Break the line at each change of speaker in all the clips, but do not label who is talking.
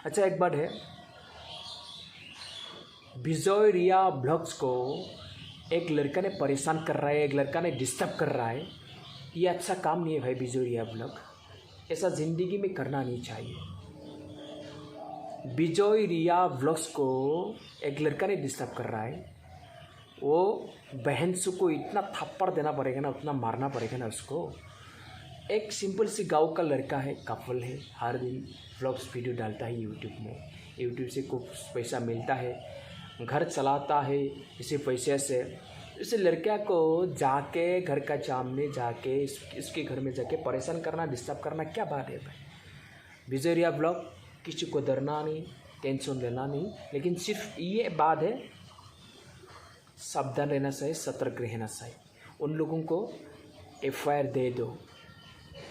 अच्छा, एक बात है, विजय रिया ब्लॉग्स को एक लड़का ने परेशान कर रहा है, एक लड़का ने डिस्टर्ब कर रहा है। ये अच्छा काम नहीं है भाई। विजय रिया ब्लॉग ऐसा ज़िंदगी में करना नहीं चाहिए। विजय रिया ब्लॉग्स को एक लड़का ने डिस्टर्ब कर रहा है। वो बहन को इतना थप्पड़ देना पड़ेगा ना, उतना मारना पड़ेगा ना उसको। एक सिंपल सी गांव का लड़का है, कपल है, हर दिन व्लॉग्स वीडियो डालता है यूट्यूब में। यूट्यूब से कुछ पैसा मिलता है, घर चलाता है इसी पैसे से। इस लड़के को जाके घर का सामने जाके इसके घर में जाके परेशान करना, डिस्टर्ब करना, क्या बात है भाई। विजय रिया ब्लॉग किसी को डरना नहीं, टेंशन लेना नहीं, लेकिन सिर्फ ये बात है, सावधान रहना चाहिए, सतर्क रहना चाहिए। उन लोगों को FIR दे दो,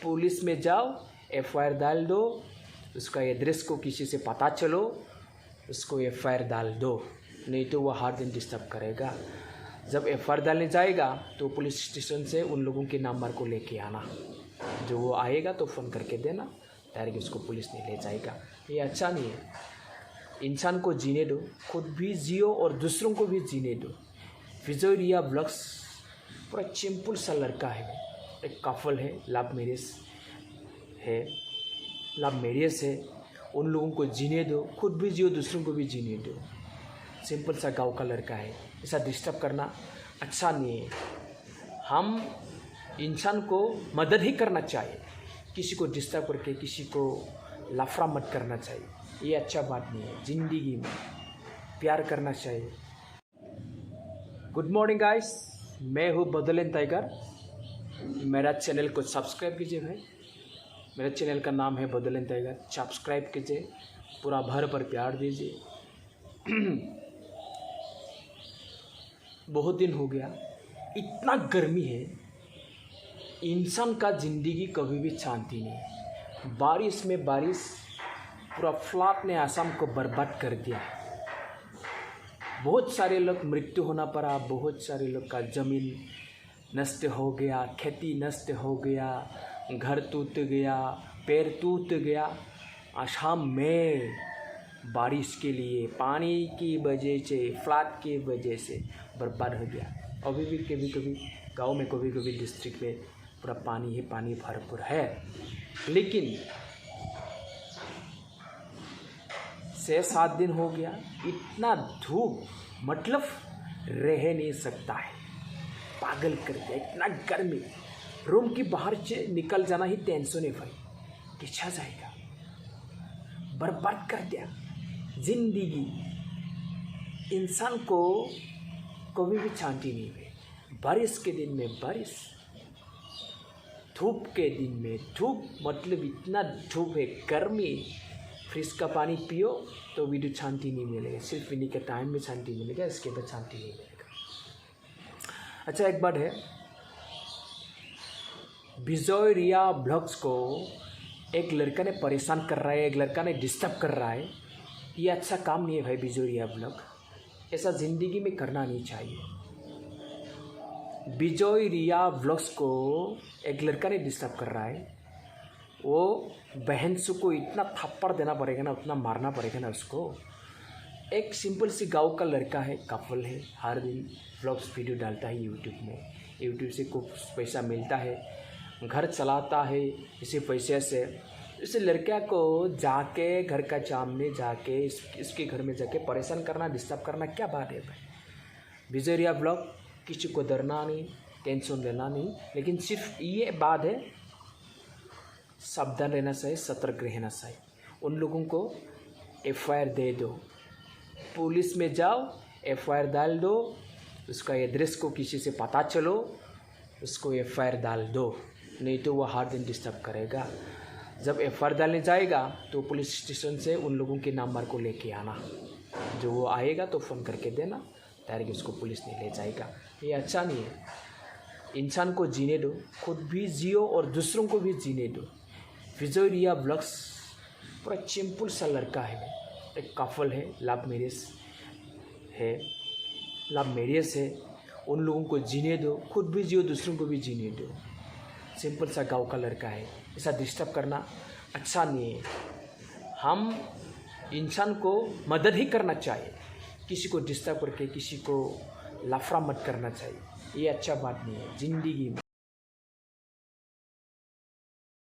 पुलिस में जाओ, FIR डाल दो, उसका एड्रेस को किसी से पता चलो, उसको FIR डाल दो, नहीं तो वो हर दिन डिस्टर्ब करेगा। जब FIR डालने जाएगा तो पुलिस स्टेशन से उन लोगों के नंबर को लेके आना, जो वो आएगा तो फ़ोन करके देना, डायरेक्ट उसको पुलिस नहीं ले जाएगा। ये अच्छा नहीं है। इंसान को जीने दो, खुद भी जियो और दूसरों को भी जीने दो। विजय रिया ब्लॉग्स पूरा सिंपल सा लड़का है, एक कपल है, लव मैरिज है। उन लोगों को जीने दो, खुद भी जियो, दूसरों को भी जीने दो। सिंपल सा गांव का लड़का है, ऐसा डिस्टर्ब करना अच्छा नहीं है। हम इंसान को मदद ही करना चाहिए, किसी को डिस्टर्ब करके किसी को लफड़ा मत करना चाहिए। ये अच्छा बात नहीं है। ज़िंदगी में प्यार करना चाहिए। गुड मॉर्निंग गाइस, मैं हूँ बदलेन टाइगर। मेरा चैनल को सब्सक्राइब कीजिए भाई। मेरे चैनल का नाम है बदलेन टाइगर। सब्सक्राइब कीजिए, पूरा भर पर प्यार दीजिए। बहुत दिन हो गया, इतना गर्मी है, इंसान का ज़िंदगी कभी भी शांति नहीं है। बारिश में बारिश पूरा फ्लड ने असम को बर्बाद कर दिया। बहुत सारे लोग मृत्यु होना पड़ा, बहुत सारे लोग का ज़मीन नष्ट हो गया, खेती नष्ट हो गया, घर टूट गया, पैर टूट गया। असम में बारिश के लिए, पानी की वजह से, फ्लड की वजह से बर्बाद हो गया। अभी भी कभी कभी गांव में, कभी कभी डिस्ट्रिक्ट में पूरा पानी ही पानी भरपूर है। लेकिन 6-7 दिन हो गया, इतना धूप मतलब रह नहीं सकता है, पागल कर दिया। इतना गर्मी, रूम की बाहर से निकल जाना ही टेंशन है भाई, कितना जाएगा, बर्बाद कर दिया जिंदगी। इंसान को कभी भी शांति नहीं है। बारिश के दिन में बारिश, धूप के दिन में धूप, मतलब इतना धूप है, गर्मी। फ्रिज का पानी पियो तो भी शांति नहीं मिलेगा, सिर्फ पीने के टाइम में शांति मिलेगा, इसके बाद शांति नहीं मिलेगा। अच्छा, एक बात है, विजय रिया ब्लॉग्स को एक लड़का ने परेशान कर रहा है, एक लड़का ने डिस्टर्ब कर रहा है। ये अच्छा काम नहीं है भाई। विजय रिया ब्लॉग ऐसा ज़िंदगी में करना नहीं चाहिए। विजय रिया ब्लॉग्स को एक लड़का ने डिस्टर्ब कर रहा है। वो बहन को इतना थप्पड़ देना पड़ेगा ना, उतना मारना पड़ेगा ना उसको। एक सिंपल सी गांव का लड़का है, कपल है, हर दिन व्लॉग्स वीडियो डालता है यूट्यूब में। यूट्यूब से कुछ पैसा मिलता है, घर चलाता है इसी पैसे से। इस लड़के को जाके घर का सामने जाके इसके घर में जाके परेशान करना, डिस्टर्ब करना, क्या बात है भाई। विजय रिया ब्लॉग किसी को डरना नहीं, टेंशन लेना नहीं, लेकिन सिर्फ ये बात है, सावधान रहना चाहिए, सतर्क रहना चाहिए। उन लोगों को FIR दे दो, पुलिस में जाओ, FIR डाल दो, उसका एड्रेस को किसी से पता चलो, उसको FIR डाल दो, नहीं तो वो हर दिन डिस्टर्ब करेगा। जब FIR डालने जाएगा तो पुलिस स्टेशन से उन लोगों के नंबर को लेके आना, जो वो आएगा तो फ़ोन करके देना, डायरेक्ट उसको पुलिस नहीं ले जाएगा। ये अच्छा नहीं है। इंसान को जीने दो, खुद भी जियो और दूसरों को भी जीने दो। विजय रिया ब्लॉग्स पूरा सिंपल सा लड़का है, एक कपल है, लव मैरिज है। उन लोगों को जीने दो, खुद भी जियो, दूसरों को भी जीने दो। सिंपल सा गांव का लड़का है, ऐसा डिस्टर्ब करना अच्छा नहीं है। हम इंसान को मदद ही करना चाहिए, किसी को डिस्टर्ब करके किसी को लफड़ा मत करना चाहिए। ये अच्छा बात नहीं है ज़िंदगी में।